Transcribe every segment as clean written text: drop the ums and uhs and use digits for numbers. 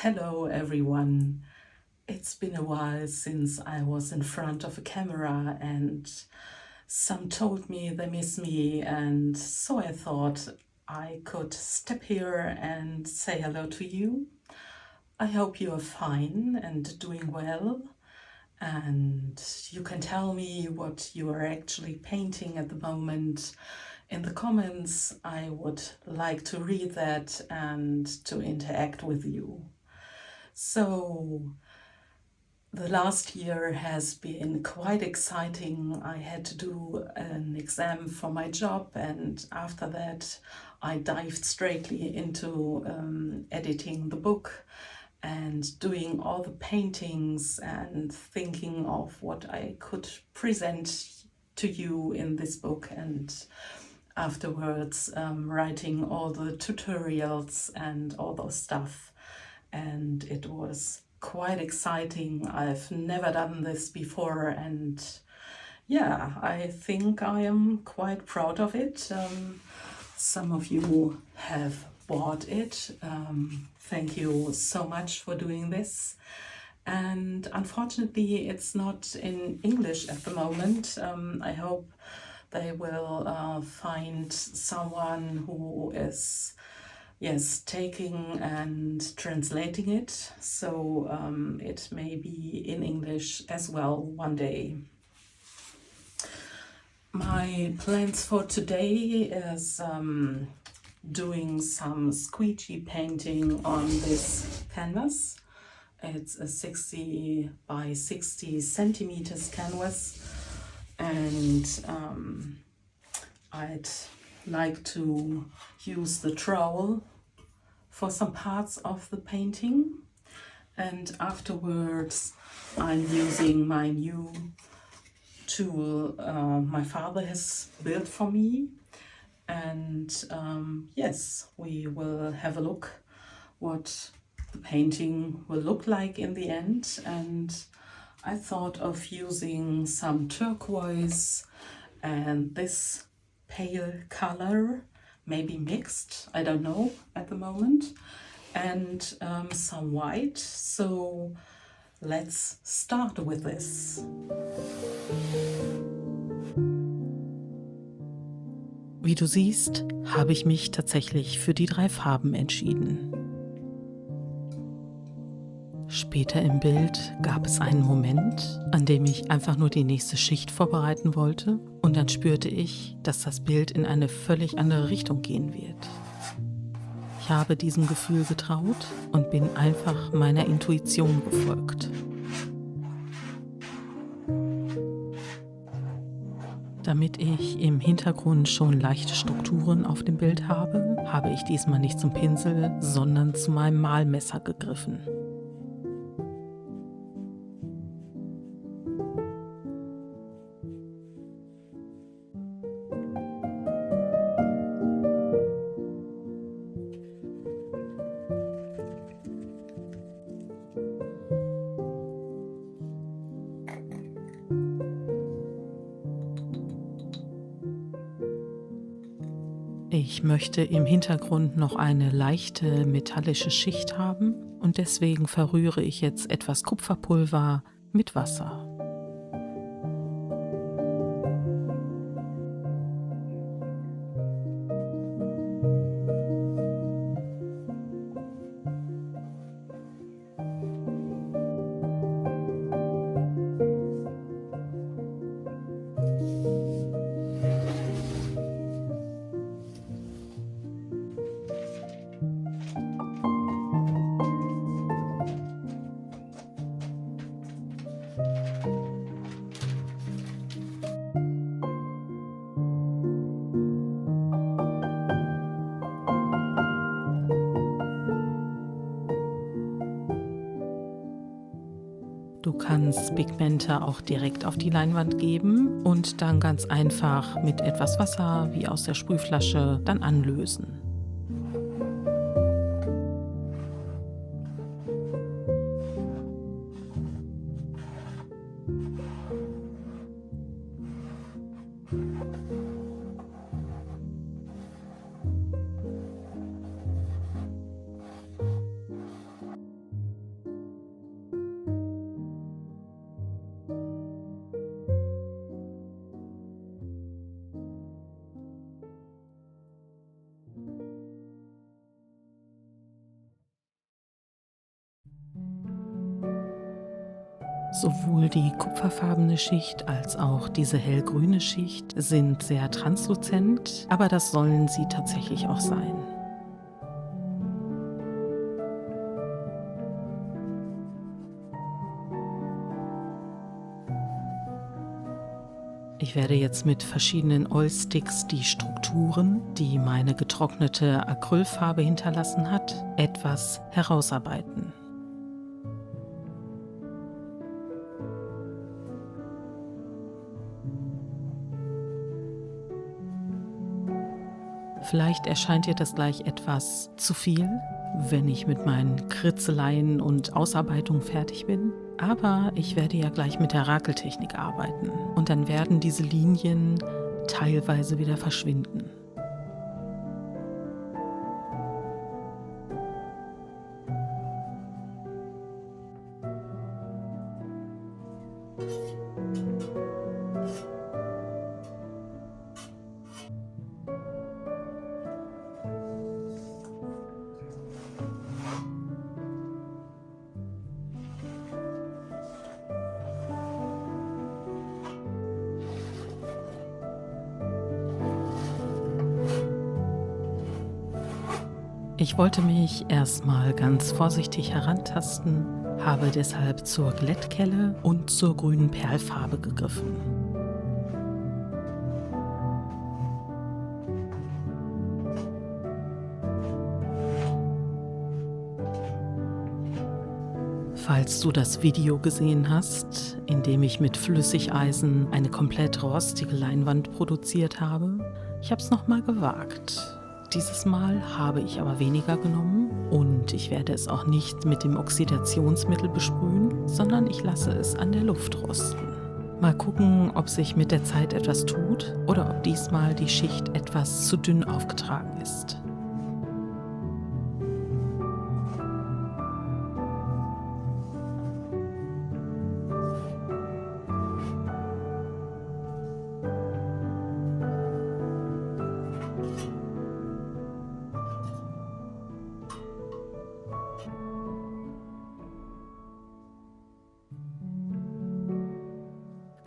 Hello, everyone. It's been a while since I was in front of a camera, and some told me they miss me, and so I thought I could step here and say hello to you. I hope you are fine and doing well, and you can tell me what you are actually painting at the moment in the comments. I would like to read that and to interact with you. So, the last year has been quite exciting. I had to do an exam for my job, and after that, I dived straightly into editing the book and doing all the paintings and thinking of what I could present to you in this book, and afterwards writing all the tutorials and all those stuff. And it was quite exciting. I've never done this before, and yeah, I think I am quite proud of it. Some of you have bought it. Thank you so much for doing this. And unfortunately, it's not in English at the moment. I hope they will find someone who is taking and translating it, so it may be in English as well one day. My plans for today is doing some squeegee painting on this canvas. It's a 60 by 60 centimeters canvas, and I'd like to use the trowel for some parts of the painting, and afterwards I'm using my new tool my father has built for me, and yes, we will have a look what the painting will look like in the end. And I thought of using some turquoise and this pale color, maybe mixed, I don't know at the moment, and some white. So let's start with this. Wie du siehst, habe ich mich tatsächlich für die 3 Farben entschieden. Später im Bild gab es einen Moment, an dem ich einfach nur die nächste Schicht vorbereiten wollte, und dann spürte ich, dass das Bild in eine völlig andere Richtung gehen wird. Ich habe diesem Gefühl getraut und bin einfach meiner Intuition gefolgt. Damit ich im Hintergrund schon leichte Strukturen auf dem Bild habe, habe ich diesmal nicht zum Pinsel, sondern zu meinem Malmesser gegriffen. Ich möchte im Hintergrund noch eine leichte metallische Schicht haben, und deswegen verrühre ich jetzt etwas Kupferpulver mit Wasser. Du kannst Pigmente auch direkt auf die Leinwand geben und dann ganz einfach mit etwas Wasser wie aus der Sprühflasche dann anlösen. Sowohl die kupferfarbene Schicht als auch diese hellgrüne Schicht sind sehr transluzent, aber das sollen sie tatsächlich auch sein. Ich werde jetzt mit verschiedenen Oilsticks die Strukturen, die meine getrocknete Acrylfarbe hinterlassen hat, etwas herausarbeiten. Vielleicht erscheint dir das gleich etwas zu viel, wenn ich mit meinen Kritzeleien und Ausarbeitungen fertig bin. Aber ich werde ja gleich mit der Rakeltechnik arbeiten und dann werden diese Linien teilweise wieder verschwinden. Ich wollte mich erstmal ganz vorsichtig herantasten, habe deshalb zur Glättkelle und zur grünen Perlfarbe gegriffen. Falls du das Video gesehen hast, in dem ich mit Flüssigeisen eine komplett rostige Leinwand produziert habe, ich habe es nochmal gewagt. Dieses Mal habe ich aber weniger genommen und ich werde es auch nicht mit dem Oxidationsmittel besprühen, sondern ich lasse es an der Luft rosten. Mal gucken, ob sich mit der Zeit etwas tut oder ob diesmal die Schicht etwas zu dünn aufgetragen ist.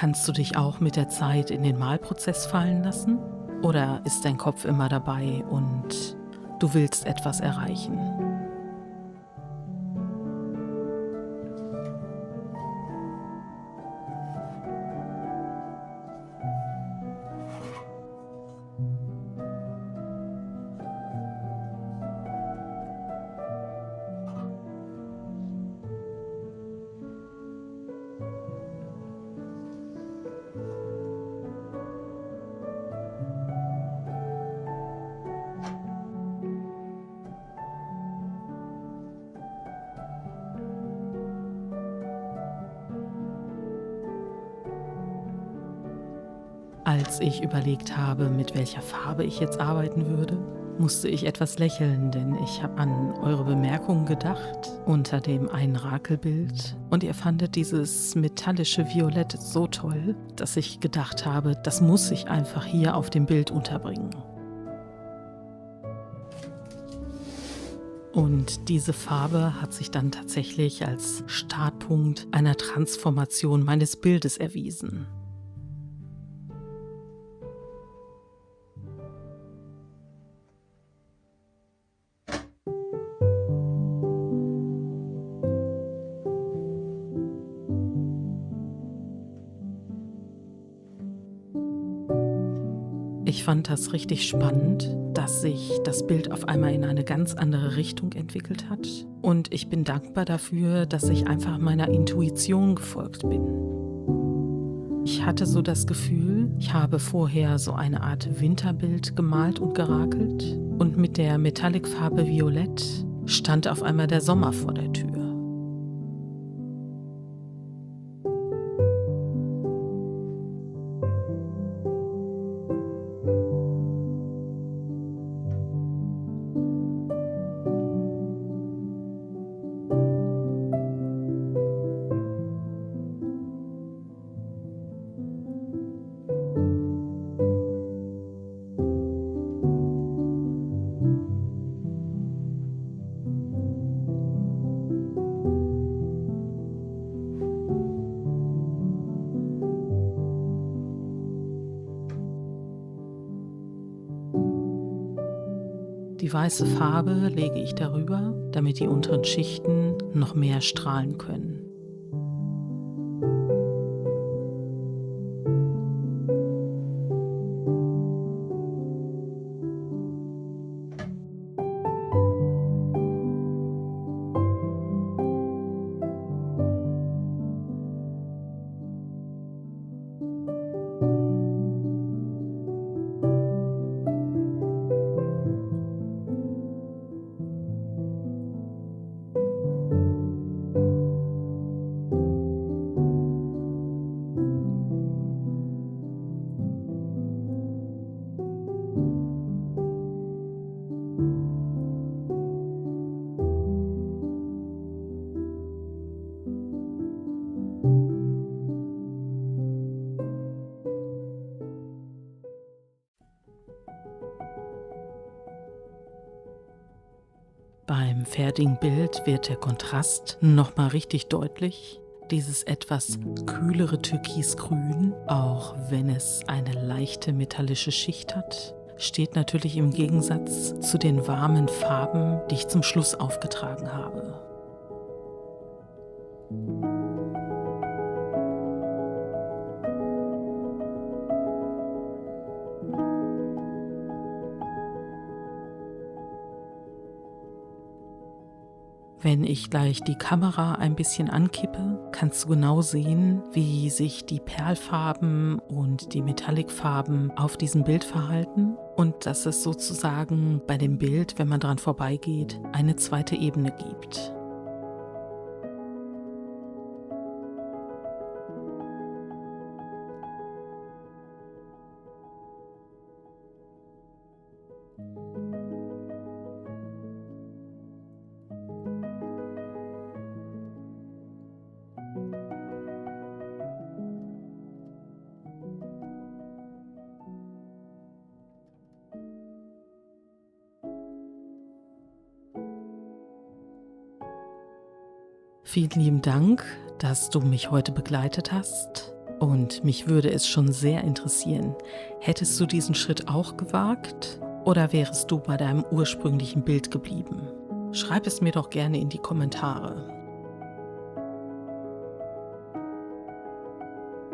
Kannst du dich auch mit der Zeit in den Malprozess fallen lassen? Oder ist dein Kopf immer dabei und du willst etwas erreichen? Als ich überlegt habe, mit welcher Farbe ich jetzt arbeiten würde, musste ich etwas lächeln, denn ich habe an eure Bemerkungen gedacht unter dem einen Rakelbild und ihr fandet dieses metallische Violett so toll, dass ich gedacht habe, das muss ich einfach hier auf dem Bild unterbringen. Und diese Farbe hat sich dann tatsächlich als Startpunkt einer Transformation meines Bildes erwiesen. Ich fand das richtig spannend, dass sich das Bild auf einmal in eine ganz andere Richtung entwickelt hat. Und ich bin dankbar dafür, dass ich einfach meiner Intuition gefolgt bin. Ich hatte so das Gefühl, ich habe vorher so eine Art Winterbild gemalt und gerakelt. Und mit der Metallicfarbe Violett stand auf einmal der Sommer vor der Tür. Die weiße Farbe lege ich darüber, damit die unteren Schichten noch mehr strahlen können. Beim fertigen Bild wird der Kontrast nochmal richtig deutlich. Dieses etwas kühlere Türkisgrün, auch wenn es eine leichte metallische Schicht hat, steht natürlich im Gegensatz zu den warmen Farben, die ich zum Schluss aufgetragen habe. Wenn ich gleich die Kamera ein bisschen ankippe, kannst du genau sehen, wie sich die Perlfarben und die Metallicfarben auf diesem Bild verhalten und dass es sozusagen bei dem Bild, wenn man dran vorbeigeht, eine zweite Ebene gibt. Vielen lieben Dank, dass du mich heute begleitet hast. Und mich würde es schon sehr interessieren, hättest du diesen Schritt auch gewagt oder wärest du bei deinem ursprünglichen Bild geblieben? Schreib es mir doch gerne in die Kommentare.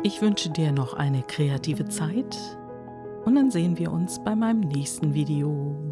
Ich wünsche dir noch eine kreative Zeit und dann sehen wir uns bei meinem nächsten Video.